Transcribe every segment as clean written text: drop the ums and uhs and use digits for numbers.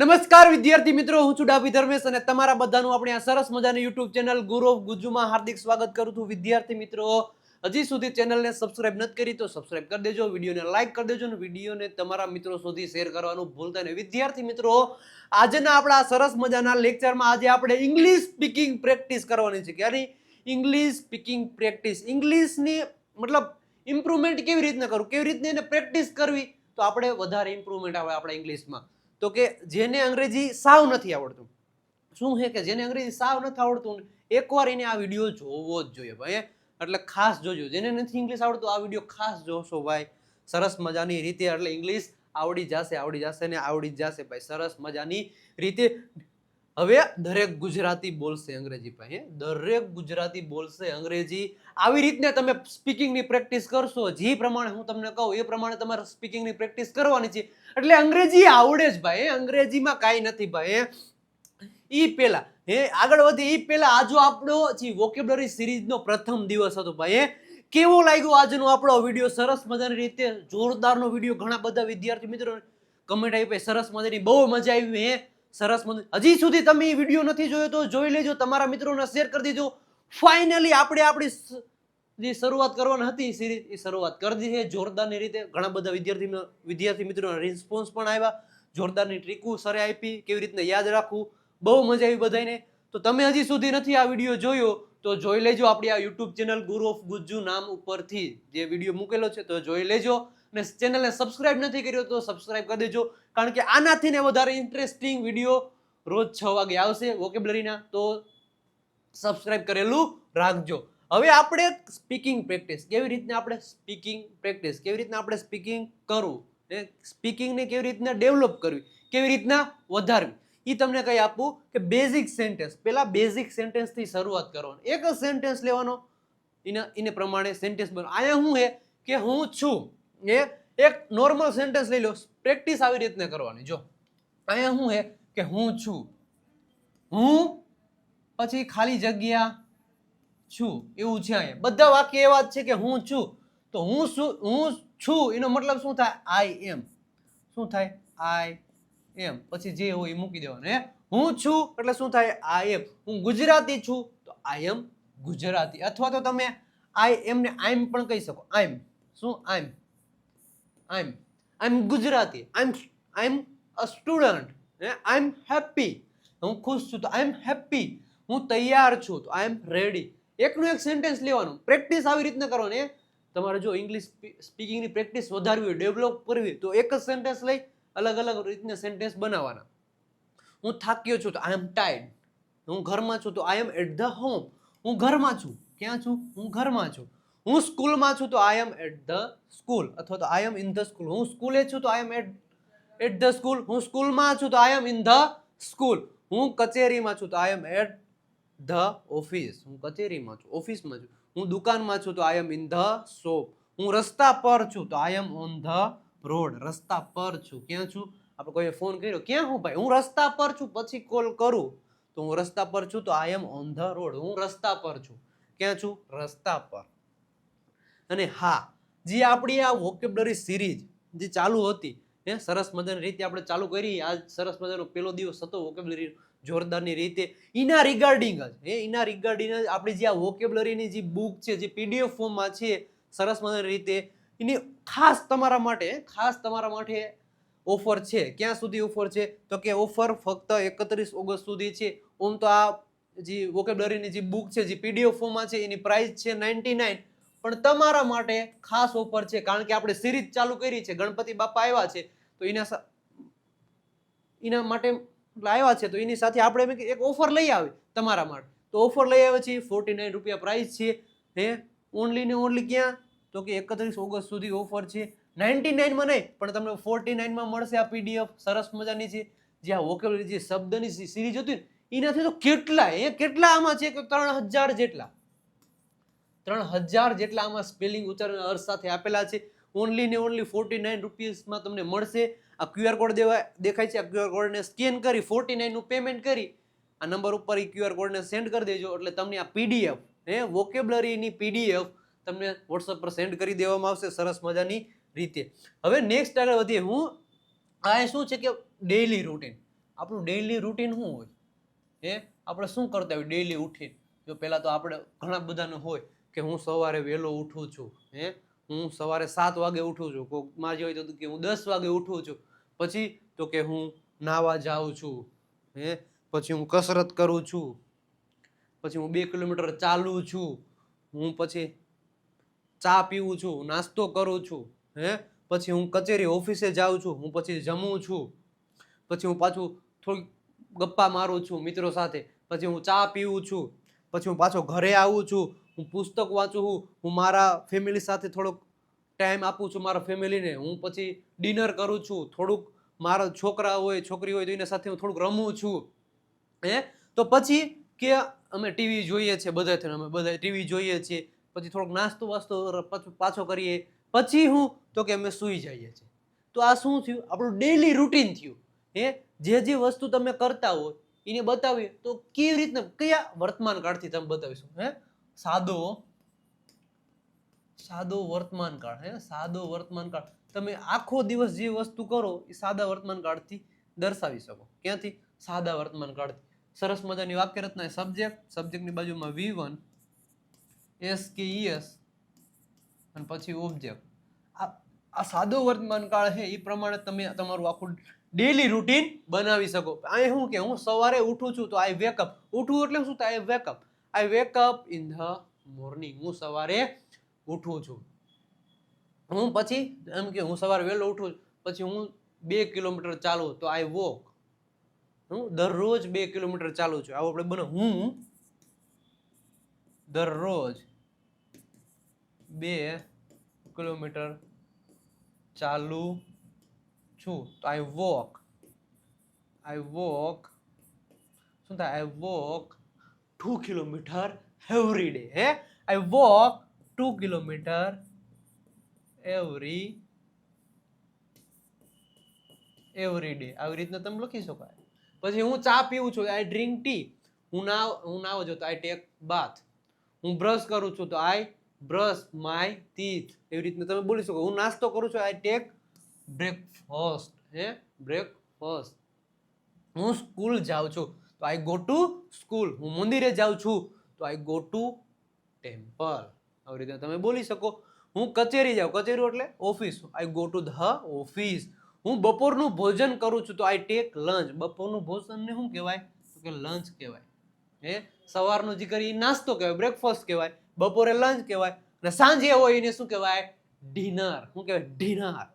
નમસ્કાર વિદ્યાર્થી મિત્રો, હું છું ડાભી ધર્મેશ અને તમારા બધાનું આપણે આ સરસ મજાની YouTube ચેનલ ગુરુ ઓફ ગુજ્જુમાં હાર્દિક સ્વાગત કરું છું. વિદ્યાર્થી મિત્રો, હજી સુધી ચેનલને સબસ્ક્રાઇબ નથી કરી તો સબસ્ક્રાઇબ કરી દેજો, વિડીયોને લાઈક કરી દેજો અને વિડીયોને તમારા મિત્રો સુધી શેર કરવાનું ભૂલતા નહીં. વિદ્યાર્થી મિત્રો, આજના આપણા સરસ મજાના લેક્ચરમાં આજે આપણે ઇંગ્લિશ સ્પીકિંગ પ્રેક્ટિસ કરવાની છે. ક્યારે ઇંગ્લિશ સ્પીકિંગ પ્રેક્ટિસ, ઇંગ્લિશની મતલબ ઇમ્પ્રુવમેન્ટ કેવી રીતના કરવું, કેવી રીતના એને પ્રેક્ટિસ કરવી તો આપણે વધારે ઇમ્પ્રુવમેન્ટ આવે આપણા ઇંગ્લિશમાં. તો કે જેને અંગ્રેજી સાવ નથી આવડતું, શું છે કે જેને અંગ્રેજી સાવ નથી આવડતું એકવાર એને આ વિડીયો જોવો જ જોઈએ ભાઈ. એટલે ખાસ જોજો, જેને નથી ઇંગ્લિશ આવડતું આ વિડીયો ખાસ જોશો ભાઈ, સરસ મજાની રીતે. એટલે ઇંગ્લિશ આવડી જશે ને આવડી જશે ભાઈ, સરસ મજાની રીતે. હવે દરેક ગુજરાતી બોલશે અંગ્રેજી ભાઈ, દરેક ગુજરાતી બોલશે અંગ્રેજી. આવી રીતને તમે સ્પીકિંગની પ્રેક્ટિસ કરશો, જે પ્રમાણે હું તમને કહું એ પ્રમાણે તમારે સ્પીકિંગની પ્રેક્ટિસ કરવાની છે. એટલે અંગ્રેજી આવડે જ ભાઈ, અંગ્રેજીમાં કાંઈ નથી ભાઈ. ઈ પેલા આગળ વધીએ ઈ પેલા આજો આપણો જે વોકેબ્યુલરી સિરીઝનો પ્રથમ દિવસ હતો ભાઈ. કેવો લાગ્યો આજનો આપણો વિડીયો? સરસ મજાની રીતે જોરદારનો વિડીયો. ઘણા બધા વિદ્યાર્થી મિત્રો કમેન્ટ આપી સરસ મજાની, બહુ મજા આવી. સરસ મજા. હજી સુધી તમે એ વિડીયો નથી જોયો તો જોઈ લેજો, તમારા મિત્રોને શેર કરી દેજો. ફાઇનલી આપણે આપણી જે શરૂઆત કરવાની હતી સિરીઝ એ શરૂઆત કરી દીધી જોરદારની રીતે. ઘણા બધા વિદ્યાર્થી મિત્રોના રિસ્પોન્સ પણ આવ્યા, જોરદારની ટ્રીકુ સરે આપી, કેવી રીતના યાદ રાખવું, બહુ મજા આવી બધાને. તો તમે હજી સુધી નથી આ વિડીયો જોયો તો જોઈ લેજો. આપણી આ યુટ્યુબ ચેનલ ગુરુ ઓફ ગુજ્જુ નામ ઉપરથી જે વિડીયો મૂકેલો છે તો જોઈ લેજો. અને ચેનલને સબસ્ક્રાઇબ નથી કર્યો તો સબસ્ક્રાઇબ કરી દેજો, કારણ કે આનાથી ને વધારે ઇન્ટરેસ્ટિંગ વિડીયો રોજ 6 વાગે આવશે વોકેબ્યુલરીના, તો સબસ્ક્રાઇબ કરેલું રાખજો. હવે આપણે સ્પીકિંગ પ્રેક્ટિસ કેવી રીતના આપણે સ્પીકિંગ કરવું, સ્પીકિંગને કેવી રીતના ડેવલપ કરવી, કેવી રીતના વધારવી, એ તમને કહી આપું કે બેઝિક સેન્ટેન્સ. પહેલા બેઝિક સેન્ટેન્સથી શરૂઆત કરવાની. એક જ સેન્ટેન્સ લેવાનો, એને પ્રમાણે સેન્ટેન્સ બનો. અહીંયા શું છે કે હું છું, એક નોર્મલ સેન્ટેન્સ લઈ લો. પ્રેક્ટિસ આવી રીતના કરવાની. જો અહીંયા શું છે કે હું છું, હું પછી ખાલી જગ્યા છું, એવું છે. અહીંયા બધા વાક્ય એવા જ છે કે હું છું. તો હું છું એનો મતલબ શું થાય? I am. શું થાય? આઈ એમ. પછી જે હોય એ મૂકી દેવાનું. હું છું એટલે શું થાય? આઈ એમ. હું ગુજરાતી છું તો આઈ એમ ગુજરાતી. અથવા તો તમે આઈ એમ ને આઈ એમ પણ કહી શકો. આઈ એમ શું? I am Gujarati. I am a student. I am happy. હું ખુશ છું તો આઈ એમ હેપી. હું તૈયાર છું તો આઈ એમ રેડી. એકનું એક સેન્ટેન્સ લેવાનું. પ્રેક્ટિસ આવી રીતના કરવાની. તમારે જો ઇંગ્લિશ સ્પીકિંગની પ્રેક્ટિસ વધારવી હોય, ડેવલપ કરવી, તો એક જ સેન્ટેન્સ લઈ અલગ અલગ રીતના સેન્ટેન્સ બનાવવાના. હું થાક્યો છું તો આઈ એમ ટાયર્ડ. હું ઘરમાં છું તો આઈ એમ એટ ધ હોમ. હું ઘરમાં છું. ક્યાં છું? હું ઘરમાં છું. હું સ્કૂલમાં છું તો આઈ એમ એટ ધ સ્કૂલ, અથવા તો આઈ એમ ઇન ધ સ્કૂલ. હું સ્કૂલે છું તો આઈ એમ એટ ધ સ્કૂલ. હું સ્કૂલમાં છું તો આઈ એમ ઇન ધ સ્કૂલ. હું કચેરીમાં છું તો આઈ એમ એટ ધ ઓફિસ. હું કચેરીમાં છું, ઓફિસમાં છું. હું દુકાનમાં છું તો આઈ એમ ઇન ધ શોપ. હું રસ્તા પર છું તો આઈ એમ ઓન ધ રોડ. રસ્તા પર છું. ક્યાં છું? આપણે કોઈ ફોન કર્યો, ક્યાં હું ભાઈ? હું રસ્તા પર છું. પછી કોલ કરું તો હું રસ્તા પર છું તો આઈ એમ ઓન ધ રોડ. હું રસ્તા પર છું. ક્યાં છું? રસ્તા પર. અને હા, જે આપણી આ વોકેબ્યુલરી સિરીઝ જે ચાલુ હતી, સરસ મજાની રીતે આપણે ચાલુ કરી. આજ સરસ મજાનો પહેલો દિવસ હતો વોકેબ્યુલરી જોરદારની રીતે. એના રિગાર્ડિંગ જ આપણી જે આ વોકેબ્યુલરીની જે બુક છે, જે પીડીએફ ફોર્મમાં છે સરસ મજાની રીતે, એની ખાસ તમારા માટે ઓફર છે. ક્યાં સુધી ઓફર છે? તો કે ઓફર ફક્ત 31 ઓગસ્ટ સુધી છે. ઓમ તો આ જે વોકેબ્યુલરીની જે બુક છે, જે પીડીએફ ફોર્મમાં છે, એની પ્રાઇસ છે 99, પણ તમારા માટે ખાસ ઓફર છે. કારણ કે આપણે સિરીઝ ચાલુ કરી છે, ગણપતિ બાપા આવ્યા છે તો એના માટે આવ્યા છે, તો એની સાથે આપણે એક ઓફર લઈ આવી તમારા માટે. તો ઓફર લઈ આવે છે, 49 રૂપિયા પ્રાઇસ છે. ઓનલી ને ઓનલી ક્યાં? તો કે 31 ઓગસ્ટ સુધી ઓફર છે. 99 માં નહીં, પણ તમને 49 માં મળશે આ પીડીએફ. સરસ મજાની છે. જે આ વોકેબ્યુલરી જે શબ્દની સિરીઝ હતી ને, એનાથી તો કેટલા આમાં છે કે 3000 જેટલા આમાં સ્પેલિંગ, ઉચ્ચારણ, અર્થ સાથે આપેલા છે. ઓનલી ને ઓનલી 49 રૂપીસમાં તમને મળશે. આ ક્યુઆર કોડ દેખાય છે, આ ક્યુઆર કોડને સ્કેન કરી 49 નું પેમેન્ટ કરી આ નંબર ઉપર એ ક્યુઆર કોડને સેન્ડ કરી દેજો. એટલે તમને આ પીડીએફ, વોકેબ્યુલરીની પીડીએફ તમને વોટ્સઅપ પર સેન્ડ કરી દેવામાં આવશે સરસ મજાની રીતે. હવે નેક્સ્ટ આગળ વધીએ. આ શું છે કે ડેઈલી રૂટીન. આપણું ડેઈલી રૂટીન શું હોય? આપણે શું કરતા હોય ડેઈલી ઉઠીને? જો પહેલાં તો આપણે ઘણા બધાને હોય કે હું સવારે વહેલો ઉઠું છું, હું સવારે 7 વાગે ઉઠું છું, કોઈક મારી હોય તો કે હું 10 વાગે ઉઠું છું, પછી તો કે હું નાહવા જાઉં છું, પછી હું કસરત કરું છું, પછી હું 2 કિલોમીટર ચાલું છું, હું પછી ચા પીવું છું, નાસ્તો કરું છું, પછી હું કચેરી ઓફિસે જાઉં છું, હું પછી જમું છું, પછી હું પાછું થોડીક ગપ્પા મારું છું મિત્રો સાથે, પછી હું ચા પીવું છું, પછી હું પાછો ઘરે આવું છું, હું પુસ્તક વાંચું છું, હું મારા ફેમિલી સાથે થોડોક ટાઈમ આપું છું મારા ફેમિલીને, હું પછી ડિનર કરું છું, થોડુંક મારા છોકરા હોય છોકરી હોય તો એના સાથે હું થોડુંક રમું છું, તો પછી કે અમે ટીવી જોઈએ છીએ, અમે બધા ટીવી જોઈએ છીએ, પછી થોડોક નાસ્તો વાસ્તો પાછો કરીએ, પછી હું તો કે અમે સૂઈ જઈએ છીએ. તો આ શું થયું? આપણું ડેઈલી રૂટીન થયું. જે વસ્તુ તમે કરતા હોય એને બતાવીએ તો કેવી રીતના, કયા વર્તમાન કાળથી તમે બતાવીશું? સાદો વર્તમાન કાળ. સાદો વર્તમાન કાળ. તમે આખો દિવસ જે વસ્તુ કરો એ સાદા વર્તમાન કાળથી દર્શાવી શકો. ક્યાંથી? સાદા વર્તમાન કાળથી. સરસ મજાની વાક્ય રચના. સબ્જેક્ટની બાજુમાં V1 SKES અને પછી ઓબ્જેક્ટ. આ સાદો વર્તમાન કાળ છે એ પ્રમાણે તમે તમારું આખું ડેઈલી રૂટીન બનાવી શકો. અહીં શું કે હું સવારે ઉઠું છું તો આઈ વેકઅપ. ઉઠવું એટલે શું થાય? આઈ વેકઅપ ઇન ધ મોર્નિંગ. હું સવારે ઉઠું છું. હું પછી એમ કે હું સવારે વહેલો ઉઠું પછી હું 2 કિલોમીટર ચાલું તો આઈ વોક. હું દરરોજ 2 કિલોમીટર ચાલું છું. આવું આપણે બને. હું દરરોજ 2 કિલોમીટર ચાલુ છું તો આઈ વોક. શું થાય? આઈ વોક 2 કિલોમીટર એવરી ડે. આઈ વોક 2 કિલોમીટર એવરી ડે. આવી રીતના તમે લખી શકો. પછી હું ચા પીવું છું, આઈ ડ્રિંક ટી. હું નાવ જો તો આઈ ટેક બાથ. હું બ્રશ કરું છું તો આઈ બ્રશ માય ટીથ. એવી રીતના તમે બોલી શકો. હું નાસ્તો કરું છું, આઈ ટેક બ્રેકફાસ્ટ. બ્રેકફાસ્ટ. હું સ્કૂલ જાઉં છું તો આઈ ગો ટુ સ્કૂલ. હું મંદિરે જાઉં છું તો આઈ ગો ટુ ટેમ્પલ. આવી રીતે તમે બોલી શકો. હું કચેરી જાઉં, કચેરી એટલે office, I go to the office. હું બપોરનું ભોજન કરું છું તો આઈ ટેક લંચ. બપોરનું ભોજનને શું કહેવાય? તો કે લંચ કહેવાય. સવારનું જે કરી નાસ્તો કહેવાય, બ્રેકફાસ્ટ કહેવાય, બપોરે લંચ કહેવાય, અને સાંજે હોય એને શું કહેવાય? ડિનર. શું કહેવાય? ડિનર.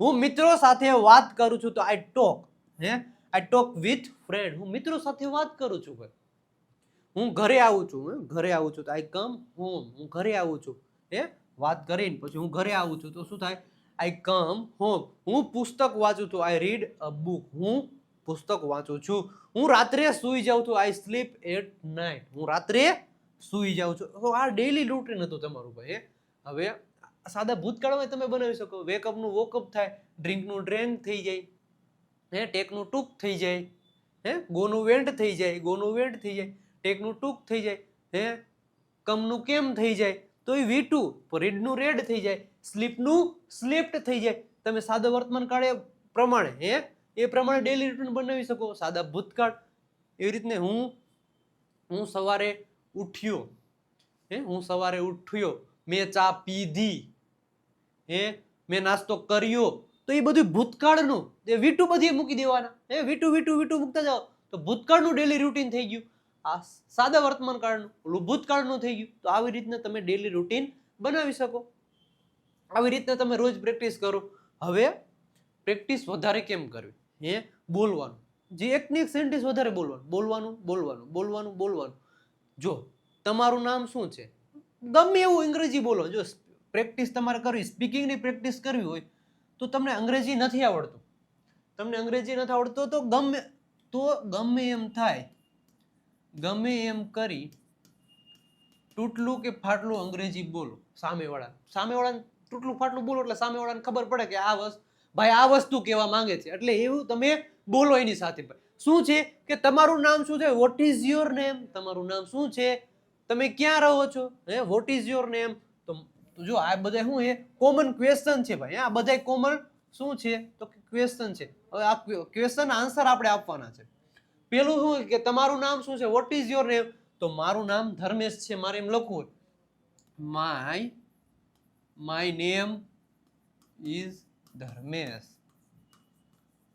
હું મિત્રો સાથે વાત કરું છું તો I talk. I talk with friend. હું મિત્રો સાથે વાત કરું છું. હું ઘરે આવું છું તો આઈ કમ હોમ. હું ઘરે આવું છું, વાત કરીને પછી હું ઘરે આવું છું તો શું થાય? આઈ કમ હોમ. હું પુસ્તક વાંચું છું, આઈ રીડ અ બુક. હું પુસ્તક વાંચું છું. હું રાત્રે સૂઈ જાઉં છું, આઈ સ્લીપ એટ નાઇટ. હું રાત્રે સૂઈ જાઉં છું. તો આ ડેઈલી રૂટીન હતું તમારું ભાઈ. હવે સાદા ભૂતકાળમાં તમે બનાવી શકો. વેકઅપ નું વોકઅપ થાય, ડ્રિંક નું ડ્રેન્ક થઈ જાય, ટેક નું ટૂંક થઈ જાય, ગો નું વેન્ટ થઈ જાય, ટેક નું ટૂંક થઈ જાય, કમ નું કેમ થઈ જાય તો એ V2. રીડ નું રેડ થઈ જાય, સ્લીપ નું સ્લીપ્ટ થઈ જાય. તમે સાદા વર્તમાન કાળે પ્રમાણે એ પ્રમાણે ડેઈલી રૂટીન બનાવી શકો. સાદા ભૂતકાળ એવી રીતને હું સવારે ઉઠ્યો, મેં ચા પીધી, મેં નાસ્તો કર્યો, તો એ બધું ભૂતકાળનું V2 બધી મૂકી દેવાના. V2 મૂકતા જાઓ તો ભૂતકાળનું ડેઈલી રૂટીન થઈ ગયું. આ સાદા વર્તમાન કાળનું, ઓલું ભૂતકાળનું થઈ ગયું. તો આવી રીતના તમે ડેઈલી રૂટીન બનાવી શકો. આવી રીતના તમે રોજ પ્રેક્ટિસ કરો. હવે પ્રેક્ટિસ વધારે કેમ કરવી? બોલવાનું. જે એકની એક સેન્ટેન્સ વધારે બોલવાનું. જો તમારું નામ શું છે? ગમે એવું અંગ્રેજી બોલો. જો પ્રેક્ટિસ તમારે કરવી, સ્પીકિંગની પ્રેક્ટિસ કરવી હોય તો તમને અંગ્રેજી નથી આવડતું તો ગમે એમ થાય, ગમે એમ કરી તૂટલું કે ફાટલું અંગ્રેજી બોલો. સામેવાળાને તૂટલું ફાટલું બોલો એટલે સામેવાળાને ખબર પડે કે આ વસ્તુ કહેવા માંગે છે. એટલે એવું તમે બોલો એની સાથે. શું છે કે તમારું નામ શું છે? What is your name? તમારું નામ શું છે? તમે ક્યાં રહો છો? What is your name? તો જો આ બધા શું છે? કોમન ક્વેશ્ચન છે ભાઈ. આ બધા કોમન શું છે? તો ક્વેશ્ચન છે. હવે આ ક્વેશ્ચન આન્સર આપણે આપવાના છે. પેલું શું કે તમારું નામ શું છે, વોટ ઇઝ યોર નેમ, તો મારું નામ ધર્મેશ છે, મારે એમ લખવું my name is Dharmesh,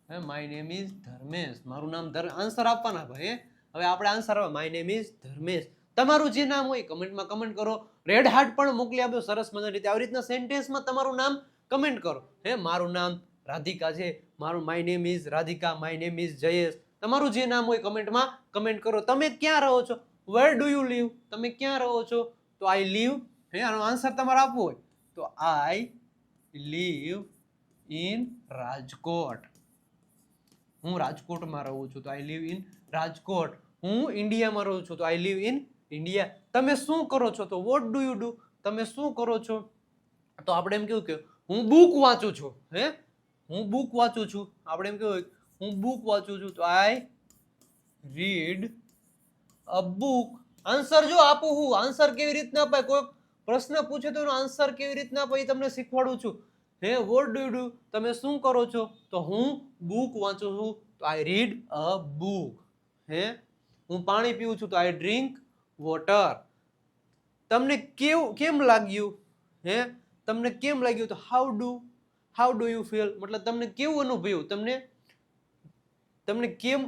my name is Dharmesh, મારું નામ આન્સર આપવાના ભાઈ. હવે આપણે આન્સર આપવા માય નેમ ઇઝ ધર્મેશ. તમારું જે નામ હોય કમેન્ટમાં કમેન્ટ કરો, રેડ હાર્ટ પણ મોકલી આપજો સરસ મજાની રીતે. આવી રીતના સેન્ટેન્સમાં તમારું નામ કમેન્ટ કરો. મારું નામ રાધિકા છે, મારું my name is Radhika, my name is Jayesh. તમારું જે નામ હોય કમેન્ટમાં કમેન્ટ કરો. તમે ક્યાં રહો છો, વેર ડુ યુ લીવ, તમે ક્યાં રહો છો, તો આઈ લીવ. આનો આન્સર તમારે આપવો હોય તો આઈ લીવ ઇન રાજકોટ, હું રાજકોટમાં રહું છું તો આઈ લીવ ઇન રાજકોટ. હું ઇન્ડિયામાં રહું છું તો આઈ લીવ ઇન ઇન્ડિયા. તમે શું કરો છો તો વોટ ડુ યુ ડુ, તમે શું કરો છો, તો આપણે એમ કેવું કે હું બુક વાંચું છું. હું બુક વાંચું છું. આપણે એમ કેવું હું બુક વાંચું છું તો આઈ રીડ અ બુક. આન્સર જો આપું હું, આન્સર કેવી રીતના અપાય, કોઈ પ્રશ્ન પૂછે તો એનો આન્સર કેવી રીતના અપાય તમને શીખવાડું છું. વોટ ડુ યુ ડુ, તમે શું કરો છો, તો હું બુક વાંચું છું તો આઈ રીડ અ બુક. હું પાણી પીવું છું તો આઈ ડ્રિંક વોટર. તમને કેમ લાગ્યું, તમને કેમ લાગ્યું, તો હાઉ ડુ યુ ફીલ, મતલબ તમને કેવું અનુભવ્યું, તમને કેમ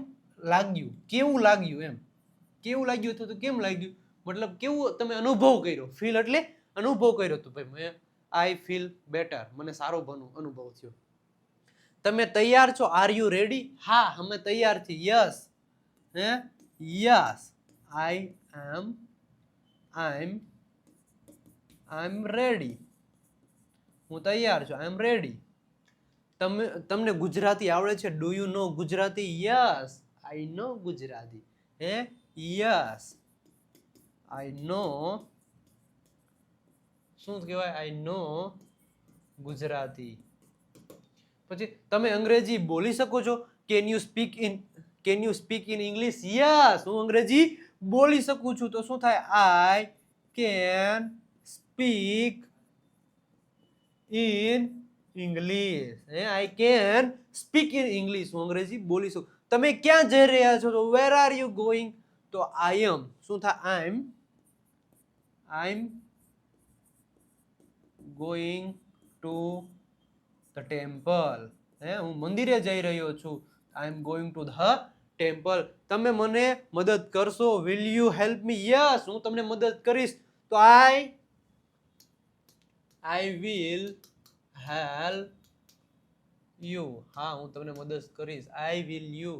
લાગ્યું, કેવું લાગ્યું, કેવું લાગ્યું તો કેમ લાગ્યું, મતલબ કેવું તમે અનુભવ કર્યો. ફીલ એટલે અનુભવ કર્યો તો ભાઈ આઈ ફીલ બેટર, મને સારો અનુભવ થયો. તમે તૈયાર છો, આર યુ રેડી, હા અમે તૈયાર છીએ, yes, yes I am ready, હું તૈયાર છું, આઈ એમ રેડી. તમને ગુજરાતી આવડે છે, do you know Gujarati, yes I know Gujarati, yes I know, શું કહેવાય, આઈ નો ગુજરાતી. પછી તમે અંગ્રેજી બોલી શકો છો, can you speak in English, yes હું અંગ્રેજી બોલી શકું છું. તો શું થાય, I can speak in English, I can speak in English, હું અંગ્રેજી બોલી શકું. તમે ક્યાં જઈ રહ્યા છો, તો વેર આર યુ ગોઈંગ, તો આઈ એમ, શું થાય, I am going to the temple, હું મંદિરે જઈ રહ્યો છું, I am going to the temple. તમે મને મદદ કરશો, will you help me, yes હું તમને મદદ કરીશ, તો આઈ વિલ હેલ્પ યુ, હા હું તમને મદદ કરીશ, આઈ વિલ યુ,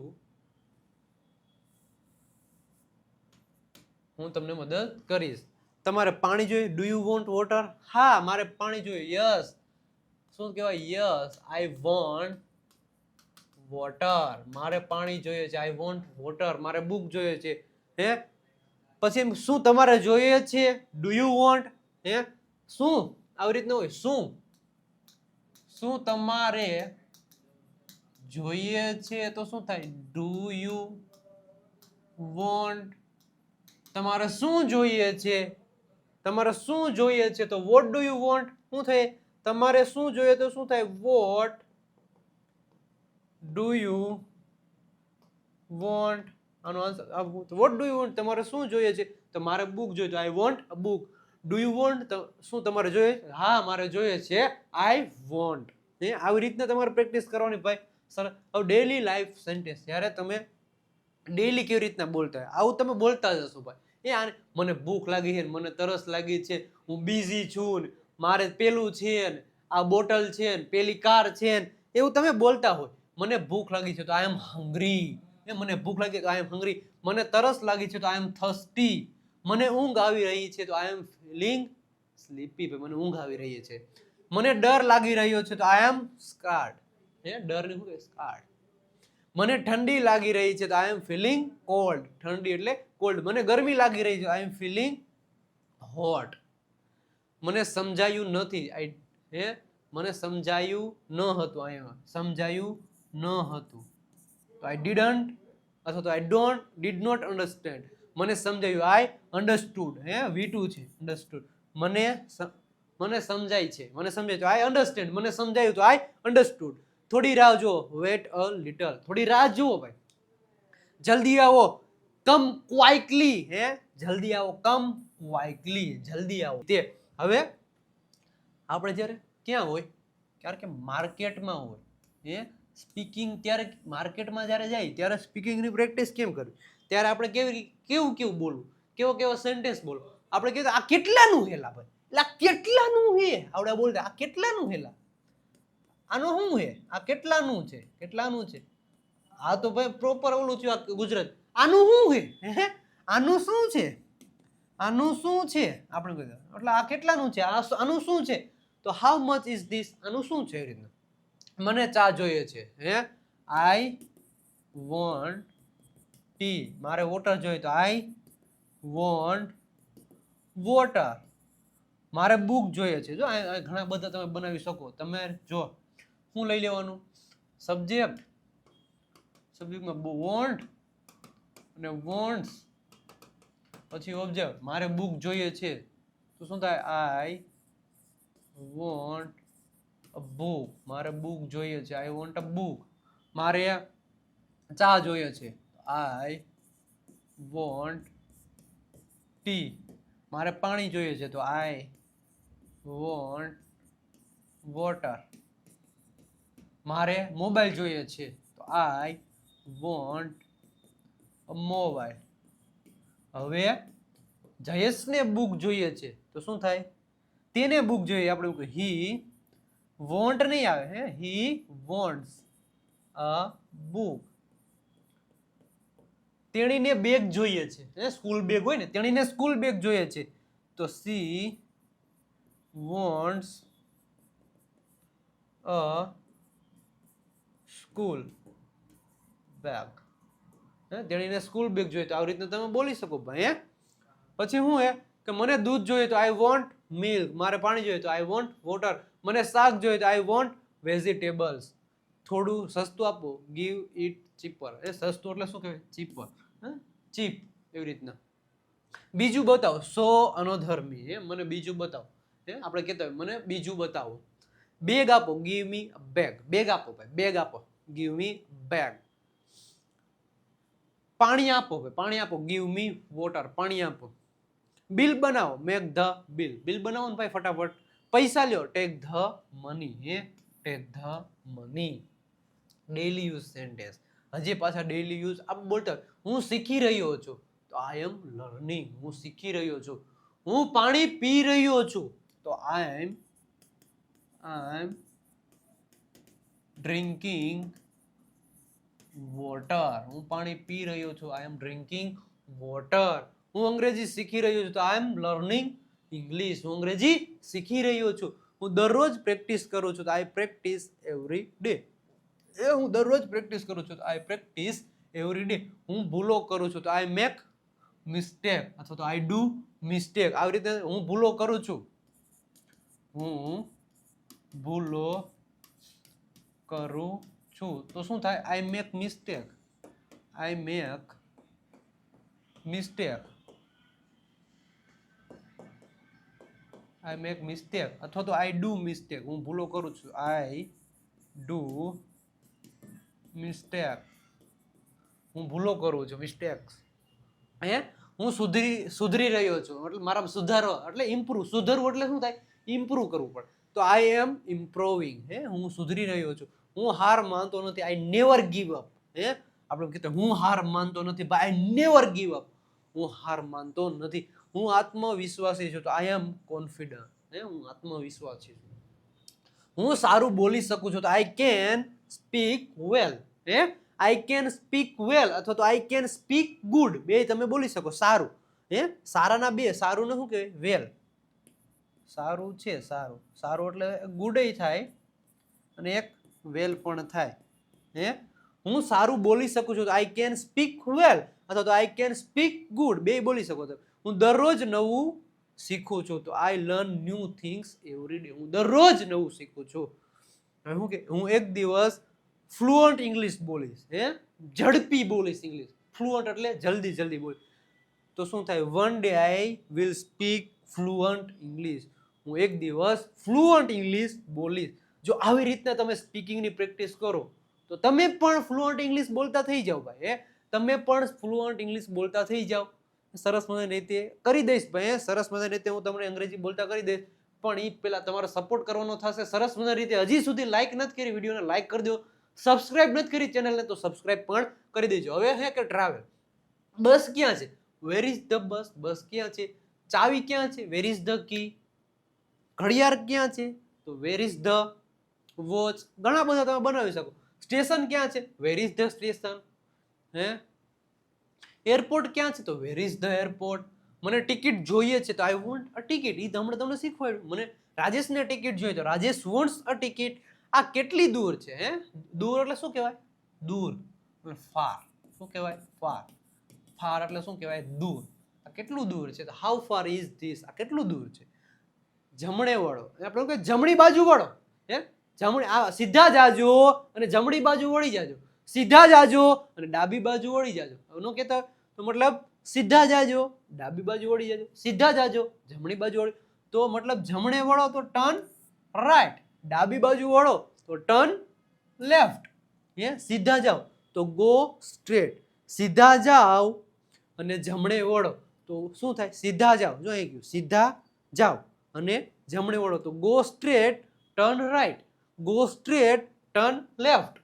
હું તમને મદદ કરીશ. તમારે પાણી જોઈએ, ડુ યુ વોન્ટ વોટર, હા મારે પાણી જોઈએ, યસ શું કહેવાય, યસ આઈ વોન્ટ વોટર, મારે પાણી જોઈએ છે, આઈ વોન્ટ વોટર. મારે બુક જોઈએ છે, પછી શું તમારે જોઈએ છે, ડુ યુ વોન્ટ, શું આવી રીતના હોય, શું તમારે જોઈએ છે, તો શું થાય, ડુ યુ વોન્ટ. તમારે શું જોઈએ છે, તમારે શું જોઈએ છે, તો વોટ ડુ યુ વોન્ટ, શું થાય, તમારે શું જોઈએ તો શું થાય, વોટ ડુ યુ વોન્ટ. આનો answer what do you want, તમારે શું જોઈએ છે, તો મારે બુક જોઈએ તો I want a book. Do you want, શું તમારે જોઈએ, હા મારે જોઈએ છે, આઈ વોન્ટ. આવી રીતના તમારે પ્રેક્ટિસ કરવાની ભાઈ. સર હવે ડેલી લાઈફ સેન્ટેન્સ, જ્યારે તમે ડેલી કેવી રીતના બોલતા હોય આવું તમે બોલતા જશો ભાઈ. મને ભૂખ લાગી છે, મને તરસ લાગી છે, હું બિઝી છું, મારે પેલું છે, આ બોટલ છે, પેલી કાર છે, એવું તમે બોલતા હોય. મને ભૂખ લાગી છે તો આઈ એમ હંગ્રી, મને ભૂખ લાગી તો આઈ એમ હંગ્રી. મને તરસ લાગી છે તો આઈ એમ થર્સ્ટી. મને ઊંઘ આવી રહી છે તો આઈ એમ ફીલિંગ સ્લીપી, મને ઊંઘ આવી રહી છે. મને ડર લાગી રહ્યો છે તો આઈ એમ સ્કાર્ડ, ડર ને શું કહે, સ્કાર્ડ. મને ઠંડી લાગી રહી છે તો આઈ એમ ફીલિંગ કોલ્ડ, ઠંડી એટલે કોલ્ડ. મને ગરમી લાગી રહી છે આઈ એમ ફીલિંગ હોટ. મને સમજાયું નથી, મને સમજાયું ન હતું, અહીંયા સમજાયું ન હતું તો આઈ ડીડન્ટ, અથવા તો આઈ ડીડ નોટ અન્ડરસ્ટેન્ડ. મને સમજાયું, આઈ અન્ડરસ્ટુડ, V2 છે, અન્ડરસ્ટુડ. મને સમજાય છે, મને સમજાય તો આઈ અન્ડરસ્ટેન્ડ. મને સમજાયું તો આઈ અન્ડરસ્ટુડ. થોડી રાહ જુઓ, વેટ અ લિટલ, થોડી રાહ જુઓ ભાઈ. જલ્દી આવો, કમ ક્વાઇકલી. હે, જલ્દી આવો, કમ ક્વાઇકલી, જલ્દી આવો. તે હવે આપણે જ્યારે ક્યાં હોય, કારણ કે માર્કેટમાં હોય, હે, સ્પીકિંગ, ત્યારે માર્કેટમાં જ્યારે જાય ત્યારે સ્પીકિંગની પ્રેક્ટિસ કેમ કરવી, ત્યારે આપણે કેવું કેવું બોલવું, કેવો સેન્ટેન્સ બોલવો. આપણે કીધું આ કેટલાનું હેલા ભાઈ, એટલે આ કેટલાનું હે, આપણે બોલતા આ કેટલાનું હેલા, આનું શું હે, આ કેટલાનું છે, કેટલાનું છે. આ તો ભાઈ પ્રોપર ઓલું થયું આ ગુજરાત. આનું શું હે, આનું શું છે, આનું શું છે, આપણે કીધું એટલે આ કેટલાનું છે, આનું શું છે, તો હાઉ મચ ઇઝ ધીસ, આનું શું છે. એ રીતના મને ચા જોઈએ છે, હે, આઈ વોન્ટ ટી, મારે વોટર જોઈએ તો આઈ વોન્ટ વોટર. મારે બુક જોઈએ છે, જો ઘણા બધા તમે બનાવી શકો. તમે જો શું લઈ લેવાનું, સબ્જેક્ટમાં વોન્ટ અને વોન્ટ્સ, પછી ઓબ્જેક્ટ. મારે બુક જોઈએ છે તો શું થાય, આઈ વોન્ટ અ બુક, મારે બુક જોઈએ છે, આઈ વોન્ટ અ બુક. મારે ચા જોઈએ છે, આઈ વોન્ટ ટી. મારે પાણી જોઈએ છે તો આઈ વોન્ટ વોટર. મારે મોબાઈલ જોઈએ છે તો આઈ વોન્ટ અ મોબાઈલ. હવે જયેશને બુક જોઈએ છે તો શું થાય, તેને બુક જોઈએ, આપણે હી વોન્ટ નહીં આવે, હે, હી વોન્ટ્સ અ બુક. તેણીને બેગ જોઈએ છે, સ્કૂલ બેગ હોય ને, તેણીને સ્કૂલ બેગ જોઈએ છે તો સી વોન્ટ્સ અ સ્કૂલ બેગ. તેણીને સ્કૂલ બેગ જોઈએ તો આવી રીતના તમે બોલી શકો ભાઈ. હે, પછી શું હે કે મને દૂધ જોઈએ તો આઈ વોન્ટ મિલ્ક. મારે પાણી જોઈએ તો આઈ વોન્ટ વોટર. મને શાક જોઈએ તો આઈ વોન્ટ વેજીટેબલ્સ. થોડું સસ્તું આપો, ગીવ ઇટ ચીપર. એ સસ્તું એટલે શું કહેવાય, ચીપર, ચીપ, એવી રીતના. બીજું બતાવો, સો અનધર મી, હે, મને બીજું બતાવો. હે, આપણે કહેતા હોય મને બીજું બતાવો. બેગ આપો, ગીવ મી બેગ. બેગ આપો ભાઈ, બેગ આપો, ગીવ મી બેગ. પાણી આપો ભાઈ, પાણી આપો, ગીવ મી વોટર, પાણી આપો. બિલ બનાવો, મેક ધ બિલ. બિલ બનાવો ને ભાઈ ફટાફટ. પૈસા લ્યો, ટેક ધ મની. હે, take the money. Daily use sentence. હજી પાછા ડેલી યુઝ આપ બોલતા, હું શીખી રહ્યો છું તો આઈ એમ લર્નિંગ. હું શીખી રહ્યો છું. હું પાણી પી રહ્યો છું તો આઈ એમ ડ્રિંકિંગ વોટર. હું પાણી પી રહ્યો છું, આઈ એમ ડ્રિંકિંગ વોટર. હું અંગ્રેજી શીખી રહ્યો છું તો આઈ એમ લર્નિંગ ઇંગ્લિશ. હું અંગ્રેજી શીખી રહ્યો છું. હું દરરોજ પ્રેક્ટિસ કરું છું તો આઈ પ્રેક્ટિસ એવરી ડે. હું દરરોજ પ્રેક્ટિસ કરું છું તો આઈ પ્રેક્ટિસ એવરી ડે. હું ભૂલો કરું છું તો આઈ મેક મિસ્ટેક અથવા તો આઈ ડુ મિસ્ટેક. આવી રીતે હું ભૂલો કરું છું, હું ભૂલો કરું છું તો શું થાય, I make mistake. I make mistake. I make mistake અથવા તો આઈ ડુ મિસ્ટેક. હું ભૂલો કરું છું, આઈ ડુ મિસ્ટેક. હું ભૂલો કરું છું, મિસ્ટેક્સ. હે, હું સુધરી રહ્યો છું એટલે મારા સુધારો એટલે ઇમ્પ્રુવ. સુધરવું એટલે શું થાય, ઇમ્પ્રુવ કરવું પડે તો આઈ એમ ઇમ્પ્રુવિંગ. હે, હું સુધરી રહ્યો છું. હું હાર માનતો નથી, આઈ નેવર ગીવ અપ. હે, આપણે કહેતા હું હાર માનતો નથી, by I never give up. હું હાર માનતો નથી. હું આત્મવિશ્વાસી છું તો આઈ એમ કોન્ફિડન્ટ. હે, હું આત્મવિશ્વાસી છું. હું સારું બોલી શકું છું તો આઈ કેન સ્પીક વેલ. હે, આઈ કેન સ્પીક વેલ અથવા તો આઈ કેન સ્પીક ગુડ. બે તમે બોલી શકો સારું. હે, સારાના બે, સારું ને શું કહેવાય, વેલ. સારું છે, સારું, સારું એટલે ગુડ થાય અને એક વેલ પણ થાય. હે, હું સારું બોલી શકું છું તો આઈ કેન સ્પીક વેલ અથવા તો આઈ કેન સ્પીક ગુડ. બે બોલી શકો છો. હું દરરોજ નવું શીખું છું તો I learn new things every day. હું દરરોજ નવું શીખું છું. હું કે હું એક દિવસ ફ્લુઅન્ટ ઇંગ્લિશ બોલીશ. હે, ઝડપી બોલીશ ઇંગ્લિશ. ફ્લુઅન્ટ એટલે જલ્દી જલ્દી બોલીશ તો શું થાય, one day I will speak fluent English. હું એક દિવસ ફ્લુઅન્ટ ઇંગ્લિશ બોલીશ. જો આવી રીતના તમે સ્પીકિંગની પ્રેક્ટિસ કરો તો તમે પણ ફ્લુઅન્ટ ઇંગ્લિશ બોલતા થઈ જાઓ ભાઈ. તમે પણ ફ્લુઅન્ટ ઇંગ્લિશ બોલતા થઈ જાઓ સરસ મજાની રીતે કરી દઈશ ભાઈ સરસ મજાની રીતે હું તમને અંગ્રેજી બોલતા કરી દઈશ પણ એ પહેલા તમારે સપોર્ટ કરવાનો થશે સરસ મજાની રીતે હજી સુધી લાઈક નથી કરી વિડીયોને લાઈક કરી દો સબસ્ક્રાઇબ નથી કરી ચેનલને તો સબસ્ક્રાઇબ પણ કરી દેજો હવે હે કે ટ્રાવેલ બસ ક્યાં છે વેર ઇઝ ધ બસ બસ ક્યાં છે ચાવી ક્યાં છે વેર ઇઝ ધ કી ઘડિયાળ ક્યાં છે તો વેર ઇઝ ધ વોચ ઘણા બધા તમે બનાવી શકો સ્ટેશન ક્યાં છે વેર ઇઝ ધ સ્ટેશન હે એરપોર્ટ ક્યાં છે તો વેર ઇઝ ધ એરપોર્ટ મને ટિકિટ જોઈએ છે તો આઈ વોન્ટ અ ટિકિટ એ હમણાં તમને શીખવાડ્યું મને રાજેશને ટિકિટ જોઈએ તો રાજેશ વોન્ટ્સ અ ટિકિટ આ કેટલી દૂર છે હે દૂર એટલે શું કહેવાય દૂર ફાર શું કહેવાય ફાર ફાર એટલે શું કહેવાય દૂર આ કેટલું દૂર છે તો હાઉ ફાર ઇઝ ધીસ આ કેટલું દૂર છે જમણે વળો આપણે કે જમણી બાજુ વળો હે જમણી આ સીધા જાજો અને જમણી બાજુ વળી જાજો સીધા જાજો અને ડાબી બાજુ વળી જાજો એનો કહેતા તો મતલબ સીધા જાજો ડાબી બાજુ વળી જાજો સીધા જાજો જમણી બાજુ વળી તો મતલબ જમણે વળો તો ટર્ન રાઈટ ડાબી બાજુ વળો તો ટર્ન લેફ્ટ હે સીધા જાઓ તો ગો સ્ટ્રેટ સીધા જાઓ અને જમણે વળો તો શું થાય સીધા જાઓ જો અહીં ગયું સીધા જાઓ અને જમણે વળો તો go straight turn right go straight turn left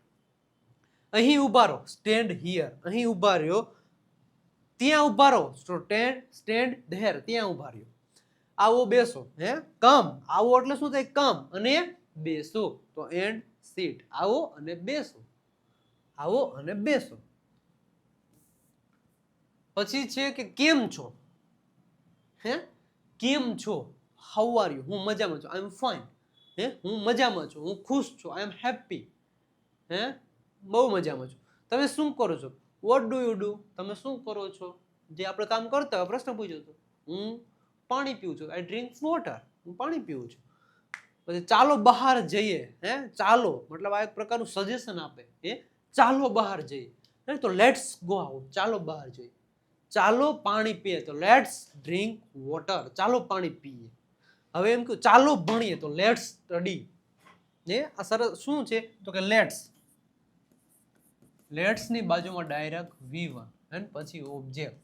અહીં ઉભા રહો સ્ટેન્ડ હિયર અહીં ઉભા રહ્યો ત્યાં ઉભા રહો સ્ટેન્ડ ધેર ત્યાં ઉભા રહ્યો આવો બેસો હે કમ આવો એટલે શું થાય કમ અને બેસો તો એન્ડ સીટ આવો અને બેસો આવો અને બેસો પછી છે કે કેમ છો હે કેમ છો હાઉ આર યુ હું મજામાં છું આઈ એમ ફાઇન હે હું મજામાં છું હું ખુશ છું આઈ એમ હેપી હે બહુ મજામાં છું તમે શું કરો છો વોટ ડુ યુ ડુ તમે શું કરો છો જે આપણે કામ કરતા હોય પ્રશ્ન પૂછ્યો હતો હું પાણી પીઉં છું આઈ ડ્રિંક વોટર હું પાણી પીઉં છું પછી ચાલો બહાર જઈએ હે ચાલો મતલબ આ એક પ્રકારનું સજેશન આપે હે ચાલો બહાર જઈએ તો લેટ્સ ગો આઉટ ચાલો બહાર જઈએ ચાલો પાણી પીએ તો લેટ્સ ડ્રિંક વોટર ચાલો પાણી પીએ હવે એમ કહ્યું ચાલો ભણીએ તો લેટ્સ સ્ટડી ને આ સરસ શું છે તો કે લેટ્સ ની બાજુમાં ડાયરેક્ટ V1 અને પછી ઓબ્જેક્ટ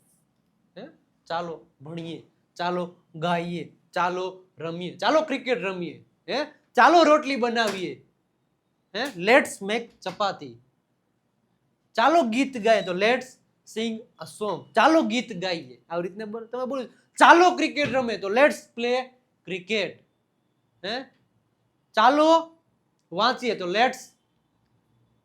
હે ચાલો ભણીએ ચાલો ગાઈએ ચાલો રમીએ ચાલો ક્રિકેટ રમીએ હે ચાલો રોટલી બનાવીએ હે લેટ્સ મેક ચપાતી ચાલો ગીત ગાઈએ તો લેટ્સ સિંગ અ સોંગ ચાલો ગીત ગાઈએ આવી રીતને તમે બોલો ચાલો ક્રિકેટ રમે તો લેટ્સ પ્લે ક્રિકેટ હે ચાલો વાંચીએ તો લેટ્સ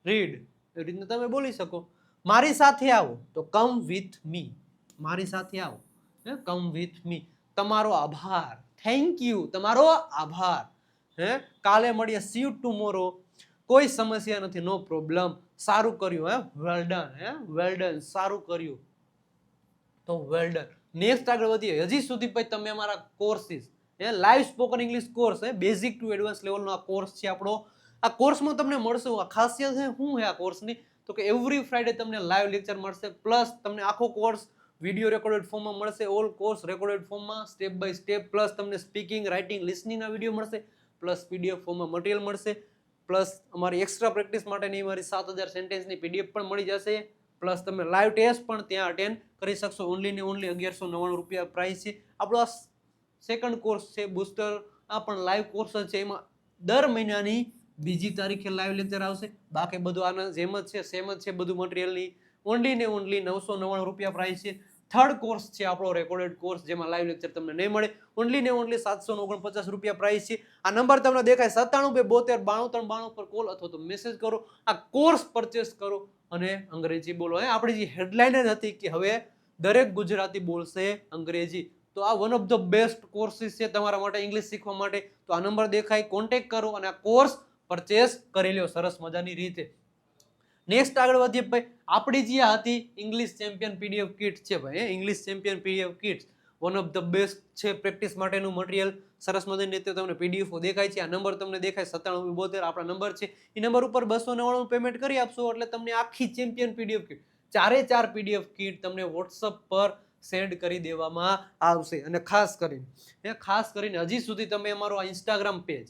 રીડ એવી રીતને તમે બોલી શકો મારી સાથે આવો તો કમ વિથ મી મારી સાથે આવો હે કમ વિથ મી તમારો આભાર થેન્ક યુ તમારો આભાર હે કાલે મળીએ સી યુ ટુમોરો કોઈ સમસ્યા નથી નો પ્રોબ્લેમ સારું કર્યું હે વેલ ડન સારું કર્યું તો વેલ ડન નેક્સ્ટ આગળ વધીએ હજી સુધી પછી તમે અમારા કોર્સીસ હે લાઈવ સ્પોકન ઇંગ્લિશ કોર્સ હે બેઝિક ટુ એડવાન્સ લેવલનો આ કોર્સ છે આપણો આ કોર્સમાં તમને મળશે આ ખાસિયત છે શું છે આ કોર્સની તો કે એવરી ફ્રાઈડે તમને લાઈવ લેક્ચર મળશે પ્લસ તમને આખો કોર્સ વિડીયો રેકોર્ડેડ ફોર્મમાં મળશે ઓલ કોર્સ રેકોર્ડેડ ફોર્મમાં સ્ટેપ બાય સ્ટેપ પ્લસ તમને સ્પીકિંગ રાઇટિંગ લિસનિંગના વિડીયો મળશે પ્લસ પીડીએફ ફોર્મમાં મટીરિયલ મળશે પ્લસ અમારી એક્સ્ટ્રા પ્રેક્ટિસ માટેની અમારી 7000 સેન્ટેન્સની પીડીએફ પણ મળી જશે પ્લસ તમે લાઈવ ટેસ્ટ પણ ત્યાં અટેન્ડ કરી શકશો ઓનલી ને ઓનલી 1199 રૂપિયા પ્રાઇસ છે આપણો આ સેકન્ડ કોર્સ છે બુસ્ટર આ પણ લાઈવ કોર્સ છે એમાં દર મહિનાની બીજી તારીખે લાઈવ લેક્ચર આવશે બાકી બધું આના જેમ જ છે સેમ જ છે બધું મટીરિયલની ઓનલી ને ઓનલી 999 રૂપિયા પ્રાઇસ છે થર્ડ કોર્સ છે આપણો રેકોર્ડેડ કોર્સ જેમાં લાઈવ લેક્ચર તમને નહીં મળે ઓનલી ને ઓનલી 749 રૂપિયા પ્રાઇસ છે આ નંબર તમને દેખાય 9722929392 પર કોલ અથવા તો મેસેજ કરો આ કોર્સ પરચેસ કરો અને અંગ્રેજી બોલો આપણી જે હેડલાઇન જ હતી કે હવે દરેક ગુજરાતી બોલશે અંગ્રેજી તો આ one of the best courses છે તમારા માટે ઇંગ્લિશ શીખવા માટે તો આ નંબર દેખાય કોન્ટેક્ટ કરો અને આ કોર્સ પરચેસ કરી લ્યો સરસ મજાની રીતે નેક્સ્ટ આગળ વધીએ ભાઈ આપણી જે હતી ઇંગ્લિશ ચેમ્પિયન પીડીએફ કિટ છે ભાઈ English champion PDF kit one of the best છે પ્રેક્ટિસ માટેનું મટીરિયલ સરસ મજાની રીતે તમને પીડીએફ દેખાય છે આ નંબર તમને દેખાય 9772 આપણા નંબર છે એ નંબર ઉપર 299 પેમેન્ટ કરી આપશો એટલે તમને આખી champion PDF kit 4 PDF kit તમને વોટ્સઅપ પર સેન્ડ કરી દેવામાં આવશે અને ખાસ કરીને હજી સુધી તમે અમારો આ ઇન્સ્ટાગ્રામ પેજ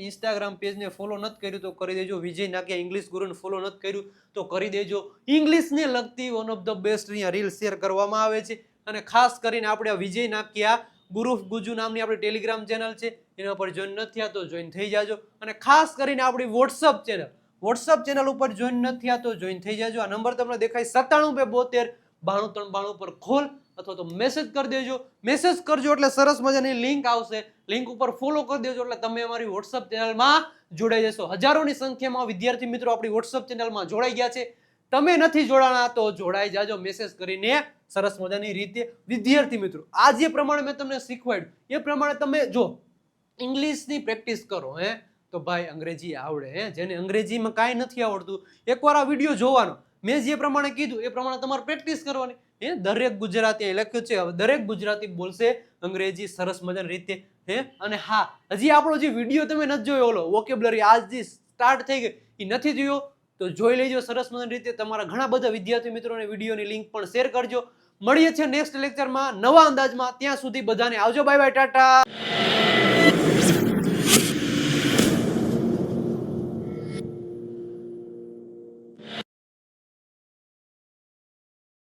ઇન્સ્ટાગ્રામ પેજને ફોલો નથી કર્યું તો કરી દેજો. વિજય નાકિયા ઇંગ્લિશ ગુરુને ફોલો નથી કર્યું તો કરી દેજો. ઇંગ્લિશને લગતી વન ઓફ ધ બેસ્ટ અહીંયા રીલ શેર કરવામાં આવે છે. અને ખાસ કરીને આપણે આ વિજય નાકિયા ગુરુ ઓફ ગુજુ નામની આપણી ટેલિગ્રામ ચેનલ છે, એના પર જોઈન નથી થયા તો જોઈન થઈ જાજો. અને ખાસ કરીને આપણી વોટ્સઅપ ચેનલ ઉપર જોઈન નથી થયા તો જોઈન થઈ જાજો. આ નંબર તમને દેખાય 97 272 92 93 પર ખોલ અથવા તો મેસેજ કરી દેજો. મેસેજ કરજો એટલે સરસ મજાની લિંક આવશે. લિંક ઉપર ફોલો કરી દેજો એટલે તમે અમારી વોટ્સઅપ ચેનલમાં જોડાઈ જશો. હજારોની સંખ્યામાં વિદ્યાર્થી મિત્રો આપણી વોટ્સઅપ ચેનલમાં જોડાઈ ગયા છે. તમે નથી જોડાણા તો જોડાઈ જાજો મેસેજ કરીને સરસ મજાની રીતે. વિદ્યાર્થી મિત્રો, આ જે પ્રમાણે મેં તમને શીખવાડ્યું એ પ્રમાણે તમે જો ઇંગ્લિશની પ્રેક્ટિસ કરો તો ભાઈ અંગ્રેજી આવડે. જેને અંગ્રેજીમાં કાંઈ નથી આવડતું એકવાર આ વિડીયો જોવાનો. મેં જે પ્રમાણે કીધું એ પ્રમાણે તમારે પ્રેક્ટિસ કરવાની. દરેક ગુજરાતી લખ્યું છે, હવે દરેક ગુજરાતી બોલશે અંગ્રેજી સરસ મજાની રીતે. અને હા, હજી આપણો જે વિડીયો તમે નથી જોયો, ઓલો વોકેબ્યુલરી આજ જે સ્ટાર્ટ થઈ ગઈ એ નથી જોયો તો જોઈ લેજો સરસ મજાની રીતે. તમારા ઘણા બધા વિદ્યાર્થી મિત્રોને વિડીયોની લિંક પણ શેર કરજો. મળીએ છીએ નેક્સ્ટ લેક્ચરમાં નવા અંદાજમાં. ત્યાં સુધી બધાને આવજો. Bye bye, Tata.